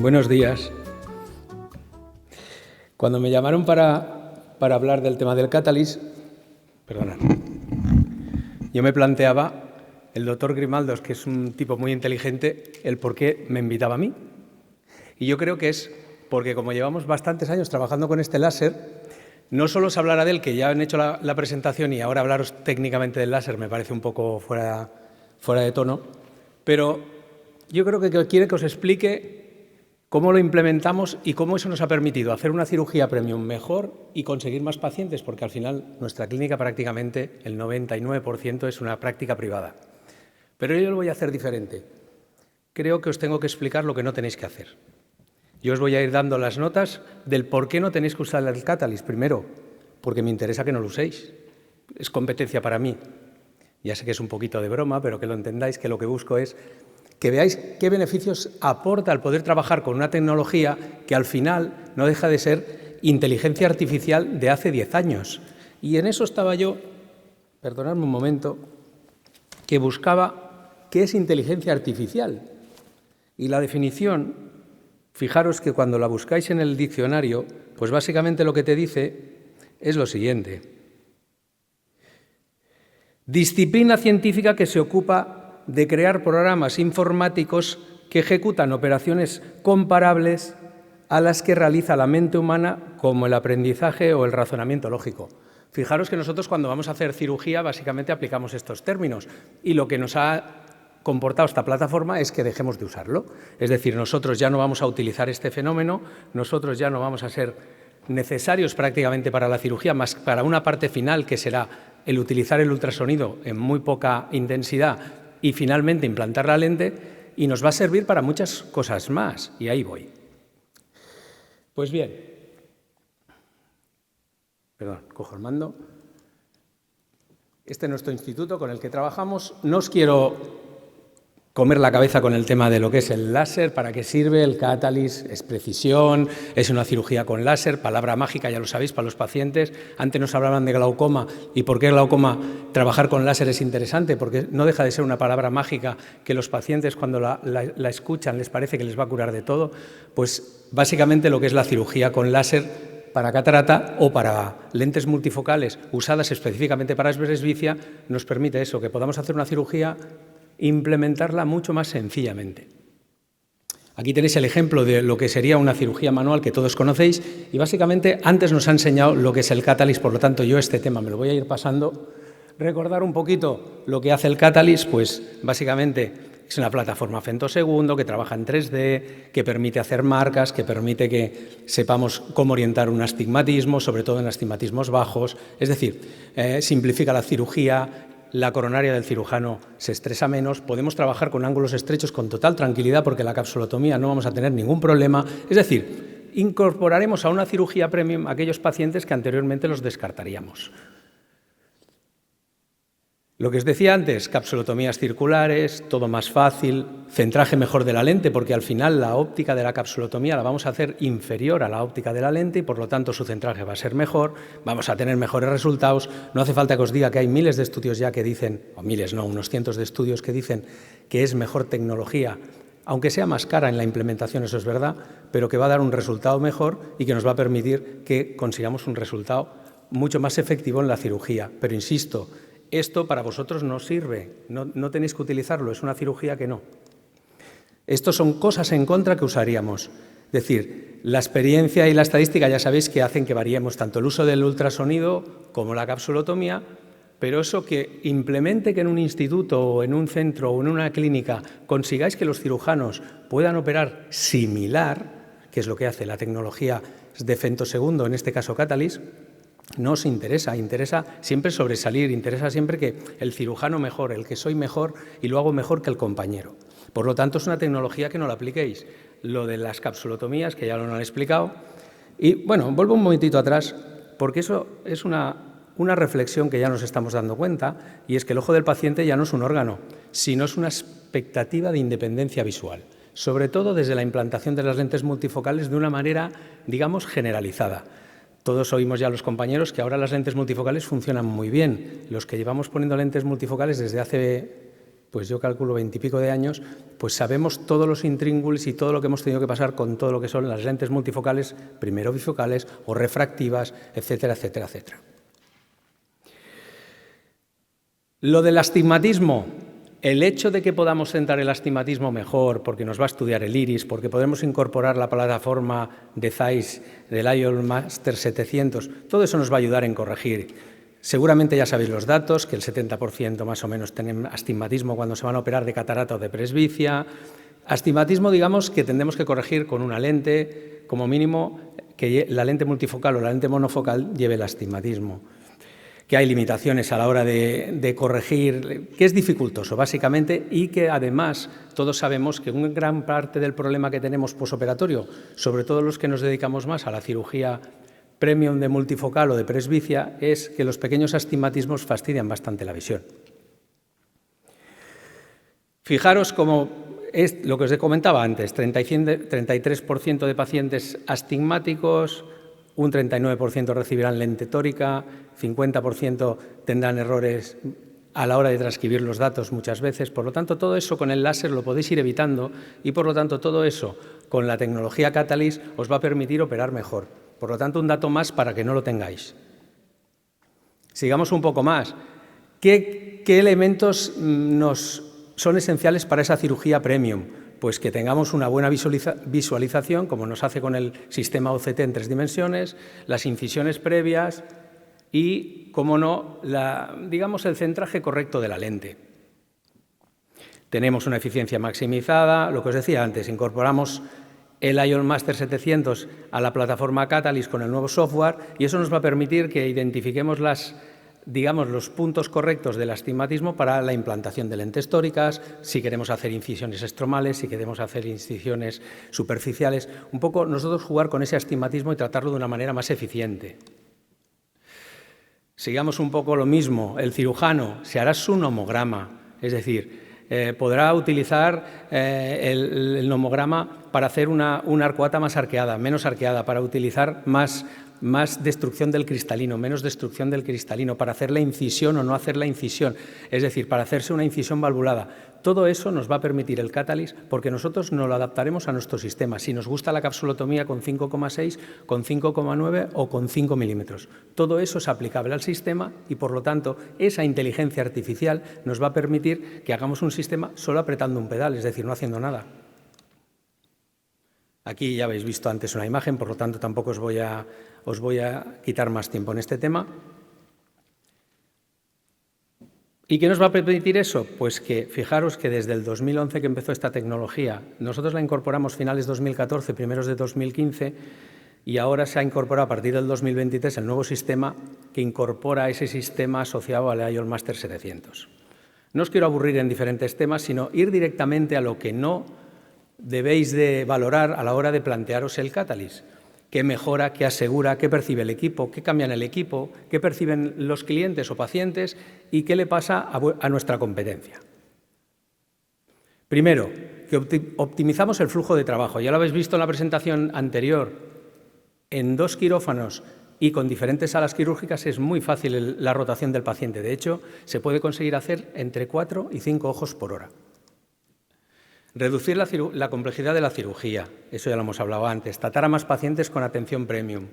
Buenos días. Cuando me llamaron para hablar del tema del cátalis, yo me planteaba, el doctor Grimaldos, que es un tipo muy inteligente, el por qué me invitaba a mí. Y yo creo que es porque, como llevamos bastantes años trabajando con este láser, no solo se hablará de él, que ya han hecho la presentación, y ahora hablaros técnicamente del láser me parece un poco fuera de tono, pero yo creo que quiere que os explique cómo lo implementamos y cómo eso nos ha permitido hacer una cirugía premium mejor y conseguir más pacientes, porque al final nuestra clínica prácticamente el 99% es una práctica privada. Pero yo lo voy a hacer diferente. Creo que os tengo que explicar lo que no tenéis que hacer. Yo os voy a ir dando las notas del por qué no tenéis que usar el cátalis. Primero, porque me interesa que no lo uséis. Es competencia para mí. Ya sé que es un poquito de broma, pero que lo entendáis, que lo que busco es que veáis qué beneficios aporta el poder trabajar con una tecnología que al final no deja de ser inteligencia artificial de hace 10 años. Y en eso estaba yo, perdonadme un momento, que buscaba qué es inteligencia artificial. Y la definición, fijaros que cuando la buscáis en el diccionario, pues básicamente lo que te dice es lo siguiente. Disciplina científica que se ocupa de crear programas informáticos que ejecutan operaciones comparables a las que realiza la mente humana, como el aprendizaje o el razonamiento lógico. Fijaros que nosotros cuando vamos a hacer cirugía básicamente aplicamos estos términos y lo que nos ha comportado esta plataforma es que dejemos de usarlo. Es decir, nosotros ya no vamos a utilizar este fenómeno, nosotros ya no vamos a ser necesarios prácticamente para la cirugía, más para una parte final que será el utilizar el ultrasonido en muy poca intensidad y finalmente implantar la lente, y nos va a servir para muchas cosas más, y ahí voy. Pues bien, cojo el mando. Este es nuestro instituto con el que trabajamos. No os quiero comer la cabeza con el tema de lo que es el láser, para qué sirve, el cátalis, es precisión, es una cirugía con láser, palabra mágica, ya lo sabéis, para los pacientes. Antes nos hablaban de glaucoma, y por qué glaucoma trabajar con láser es interesante, porque no deja de ser una palabra mágica que los pacientes cuando la escuchan les parece que les va a curar de todo. Pues básicamente lo que es la cirugía con láser para catarata o para lentes multifocales usadas específicamente para presbicia nos permite eso, que podamos hacer una cirugía, implementarla mucho más sencillamente. Aquí tenéis el ejemplo de lo que sería una cirugía manual que todos conocéis y básicamente antes nos ha enseñado lo que es el cátalis, por lo tanto yo este tema me lo voy a ir pasando. Recordar un poquito lo que hace el cátalis, pues básicamente es una plataforma femtosegundo que trabaja en 3D, que permite hacer marcas, que permite que sepamos cómo orientar un astigmatismo, sobre todo en astigmatismos bajos, es decir, simplifica la cirugía. La coronaria del cirujano se estresa menos, podemos trabajar con ángulos estrechos con total tranquilidad porque la capsulotomía no vamos a tener ningún problema. Es decir, incorporaremos a una cirugía premium a aquellos pacientes que anteriormente los descartaríamos. Lo que os decía antes, capsulotomías circulares, todo más fácil, centraje mejor de la lente, porque al final la óptica de la capsulotomía la vamos a hacer inferior a la óptica de la lente y por lo tanto su centraje va a ser mejor, vamos a tener mejores resultados. No hace falta que os diga que hay miles de estudios ya que dicen, o miles no, unos cientos de estudios que dicen que es mejor tecnología, aunque sea más cara en la implementación, eso es verdad, pero que va a dar un resultado mejor y que nos va a permitir que consigamos un resultado mucho más efectivo en la cirugía. Pero insisto, esto para vosotros no sirve, no tenéis que utilizarlo, es una cirugía que no. Estos son cosas en contra que usaríamos. Es decir, la experiencia y la estadística ya sabéis que hacen que variemos tanto el uso del ultrasonido como la capsulotomía, pero eso que implemente que en un instituto o en un centro o en una clínica consigáis que los cirujanos puedan operar similar, que es lo que hace la tecnología de femtosegundo, en este caso cátalis, no os interesa, interesa siempre sobresalir, interesa siempre que el cirujano mejor, el que soy mejor y lo hago mejor que el compañero. Por lo tanto, es una tecnología que no la apliquéis. Lo de las capsulotomías, que ya lo han explicado. Y bueno, vuelvo un momentito atrás, porque eso es una reflexión que ya nos estamos dando cuenta, y es que el ojo del paciente ya no es un órgano, sino es una expectativa de independencia visual, sobre todo desde la implantación de las lentes multifocales de una manera, digamos, generalizada. Todos oímos ya a los compañeros que ahora las lentes multifocales funcionan muy bien. Los que llevamos poniendo lentes multifocales desde hace pues yo calculo 20 y pico de años, pues sabemos todos los intríngulis y todo lo que hemos tenido que pasar con todo lo que son las lentes multifocales, primero bifocales o refractivas, etcétera, etcétera, etcétera. Lo del astigmatismo, el hecho de que podamos centrar el astigmatismo mejor, porque nos va a estudiar el iris, porque podemos incorporar la plataforma de Zeiss del IOL Master 700, todo eso nos va a ayudar en corregir. Seguramente ya sabéis los datos, que el 70% más o menos tienen astigmatismo cuando se van a operar de catarata o de presbicia. Astigmatismo, digamos, que tendremos que corregir con una lente, como mínimo, que la lente multifocal o la lente monofocal lleve el astigmatismo. Que hay limitaciones a la hora de corregir, que es dificultoso básicamente y que además todos sabemos que una gran parte del problema que tenemos posoperatorio, sobre todo los que nos dedicamos más a la cirugía premium de multifocal o de presbicia, es que los pequeños astigmatismos fastidian bastante la visión. Fijaros cómo es lo que os comentaba antes, 33% de pacientes astigmáticos, un 39% recibirán lente tórica, 50% tendrán errores a la hora de transcribir los datos muchas veces. Por lo tanto, todo eso con el láser lo podéis ir evitando y, por lo tanto, todo eso con la tecnología Catalyst os va a permitir operar mejor. Por lo tanto, un dato más para que no lo tengáis. Sigamos un poco más. ¿Qué elementos son esenciales para esa cirugía premium? Pues que tengamos una buena visualización, como nos hace con el sistema OCT en 3 dimensiones, las incisiones previas y, como no, digamos el centraje correcto de la lente. Tenemos una eficiencia maximizada, lo que os decía antes, incorporamos el IOL Master 700 a la plataforma Catalyst con el nuevo software y eso nos va a permitir que identifiquemos los puntos correctos del astigmatismo para la implantación de lentes tóricas, si queremos hacer incisiones estromales, si queremos hacer incisiones superficiales, un poco nosotros jugar con ese astigmatismo y tratarlo de una manera más eficiente. Sigamos un poco lo mismo, el cirujano se hará su nomograma, es decir, podrá utilizar el nomograma para hacer una arcuata más arqueada, menos arqueada, para utilizar más destrucción del cristalino, menos destrucción del cristalino, para hacer la incisión o no hacer la incisión, es decir, para hacerse una incisión valvulada. Todo eso nos va a permitir el Catalyst porque nosotros nos lo adaptaremos a nuestro sistema. Si nos gusta la capsulotomía con 5,6, con 5,9 o con 5 milímetros. Todo eso es aplicable al sistema y, por lo tanto, esa inteligencia artificial nos va a permitir que hagamos un sistema solo apretando un pedal, es decir, no haciendo nada. Aquí ya habéis visto antes una imagen, por lo tanto, tampoco os voy a quitar más tiempo en este tema. ¿Y qué nos va a permitir eso? Pues que, fijaros que desde el 2011 que empezó esta tecnología, nosotros la incorporamos finales de 2014, primeros de 2015, y ahora se ha incorporado a partir del 2023 el nuevo sistema que incorpora ese sistema asociado al IOL Master 700. No os quiero aburrir en diferentes temas, sino ir directamente a lo que no debéis de valorar a la hora de plantearos el Catalyst. ¿Qué mejora, qué asegura, qué percibe el equipo, qué cambia en el equipo, qué perciben los clientes o pacientes y qué le pasa a nuestra competencia? Primero, que optimizamos el flujo de trabajo. Ya lo habéis visto en la presentación anterior. En 2 quirófanos y con diferentes salas quirúrgicas es muy fácil la rotación del paciente. De hecho, se puede conseguir hacer entre 4 y 5 ojos por hora. Reducir la complejidad de la cirugía, eso ya lo hemos hablado antes. Tratar a más pacientes con atención premium.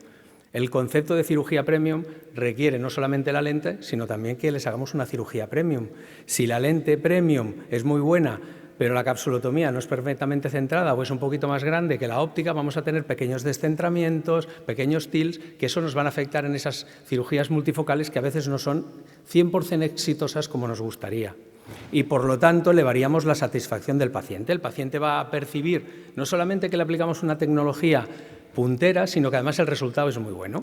El concepto de cirugía premium requiere no solamente la lente, sino también que les hagamos una cirugía premium. Si la lente premium es muy buena, pero la capsulotomía no es perfectamente centrada o es un poquito más grande que la óptica, vamos a tener pequeños descentramientos, pequeños tilts, que eso nos van a afectar en esas cirugías multifocales que a veces no son 100% exitosas como nos gustaría. Y, por lo tanto, elevaríamos la satisfacción del paciente. El paciente va a percibir no solamente que le aplicamos una tecnología puntera, sino que además el resultado es muy bueno.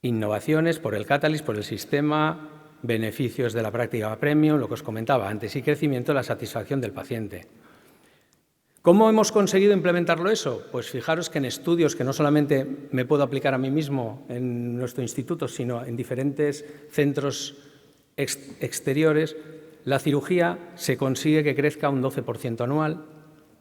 Innovaciones por el Catalyst, por el sistema, beneficios de la práctica premium, lo que os comentaba antes, y crecimiento de la satisfacción del paciente. ¿Cómo hemos conseguido implementarlo eso? Pues fijaros que en estudios que no solamente me puedo aplicar a mí mismo en nuestro instituto, sino en diferentes centros exteriores, la cirugía se consigue que crezca un 12% anual,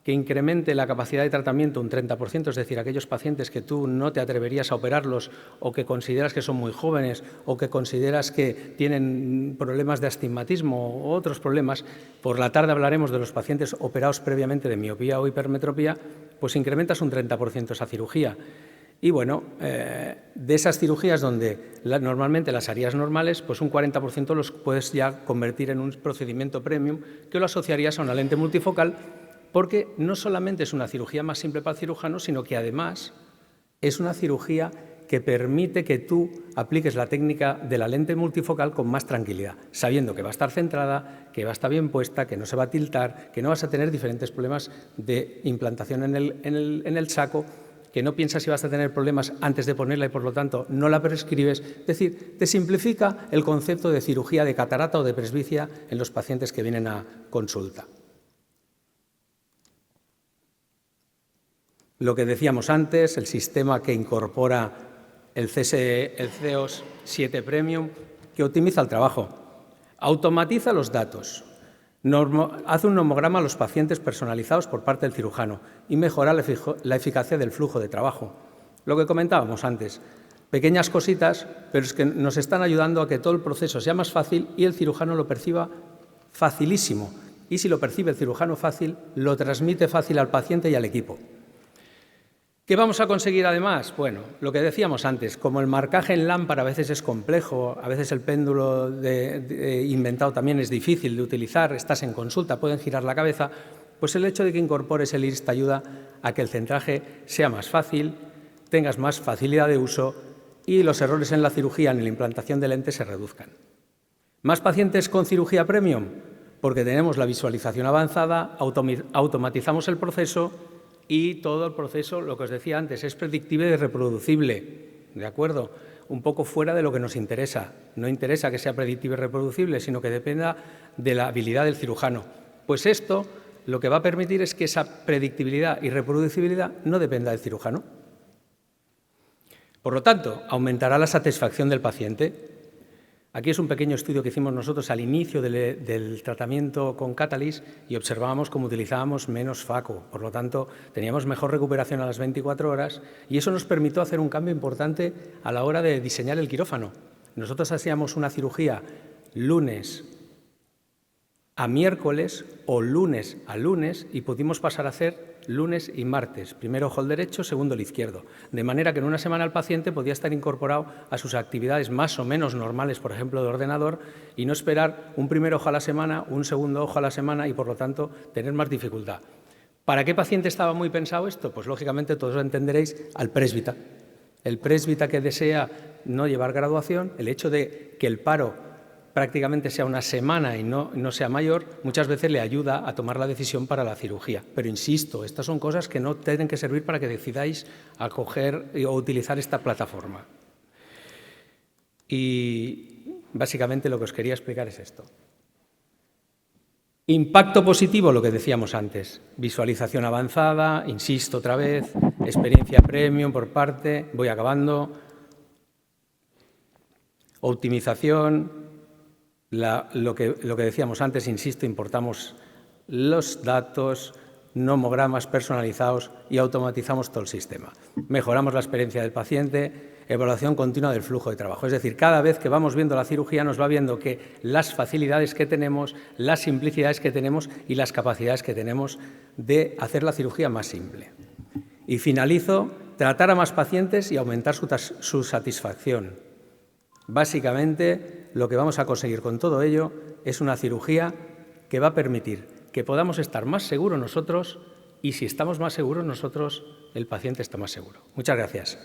que incremente la capacidad de tratamiento un 30%, es decir, aquellos pacientes que tú no te atreverías a operarlos o que consideras que son muy jóvenes o que consideras que tienen problemas de astigmatismo o otros problemas. Por la tarde hablaremos de los pacientes operados previamente de miopía o hipermetropía, pues incrementas un 30% esa cirugía. Y bueno, de esas cirugías donde normalmente las harías normales, pues un 40% los puedes ya convertir en un procedimiento premium que lo asociarías a una lente multifocal, porque no solamente es una cirugía más simple para el cirujano, sino que además es una cirugía que permite que tú apliques la técnica de la lente multifocal con más tranquilidad, sabiendo que va a estar centrada, que va a estar bien puesta, que no se va a tiltar, que no vas a tener diferentes problemas de implantación en el saco, que no piensas si vas a tener problemas antes de ponerla y, por lo tanto, no la prescribes. Es decir, te simplifica el concepto de cirugía de catarata o de presbicia en los pacientes que vienen a consulta. Lo que decíamos antes, el sistema que incorpora el CEOS 7 Premium, que optimiza el trabajo, automatiza los datos, hace un nomograma a los pacientes personalizados por parte del cirujano y mejora la eficacia del flujo de trabajo. Lo que comentábamos antes, pequeñas cositas, pero es que nos están ayudando a que todo el proceso sea más fácil y el cirujano lo perciba facilísimo. Y si lo percibe el cirujano fácil, lo transmite fácil al paciente y al equipo. ¿Qué vamos a conseguir además? Bueno, lo que decíamos antes, como el marcaje en lámpara a veces es complejo, a veces el péndulo inventado también es difícil de utilizar, estás en consulta, pueden girar la cabeza, pues el hecho de que incorpores el iris te ayuda a que el centraje sea más fácil, tengas más facilidad de uso y los errores en la cirugía, en la implantación de lentes se reduzcan. ¿Más pacientes con cirugía premium? Porque tenemos la visualización avanzada, automatizamos el proceso y todo el proceso, lo que os decía antes, es predictible y reproducible, ¿de acuerdo? Un poco fuera de lo que nos interesa. No interesa que sea predictible y reproducible, sino que dependa de la habilidad del cirujano. Pues esto lo que va a permitir es que esa predictibilidad y reproducibilidad no dependa del cirujano. Por lo tanto, aumentará la satisfacción del paciente. Aquí es un pequeño estudio que hicimos nosotros al inicio del tratamiento con Catalyst y observábamos cómo utilizábamos menos FACO. Por lo tanto, teníamos mejor recuperación a las 24 horas y eso nos permitió hacer un cambio importante a la hora de diseñar el quirófano. Nosotros hacíamos una cirugía lunes a miércoles o lunes a lunes y pudimos pasar a hacer lunes y martes, primero ojo el derecho, segundo el izquierdo, de manera que en una semana el paciente podía estar incorporado a sus actividades más o menos normales, por ejemplo, de ordenador, y no esperar un primer ojo a la semana, un segundo ojo a la semana y, por lo tanto, tener más dificultad. ¿Para qué paciente estaba muy pensado esto? Pues, lógicamente, todos lo entenderéis, al présbita. El présbita que desea no llevar graduación, el hecho de que el paro prácticamente sea una semana y no sea mayor, muchas veces le ayuda a tomar la decisión para la cirugía. Pero insisto, estas son cosas que no tienen que servir para que decidáis acoger o utilizar esta plataforma. Y básicamente lo que os quería explicar es esto. Impacto positivo, lo que decíamos antes. Visualización avanzada, insisto otra vez, experiencia premium por parte, voy acabando, optimización. Lo que decíamos antes, insisto, importamos los datos, nomogramas personalizados y automatizamos todo el sistema. Mejoramos la experiencia del paciente, evaluación continua del flujo de trabajo. Es decir, cada vez que vamos viendo la cirugía nos va viendo que las facilidades que tenemos, las simplicidades que tenemos y las capacidades que tenemos de hacer la cirugía más simple. Y finalizo, tratar a más pacientes y aumentar su satisfacción. Básicamente, lo que vamos a conseguir con todo ello es una cirugía que va a permitir que podamos estar más seguros nosotros y si estamos más seguros nosotros, el paciente está más seguro. Muchas gracias.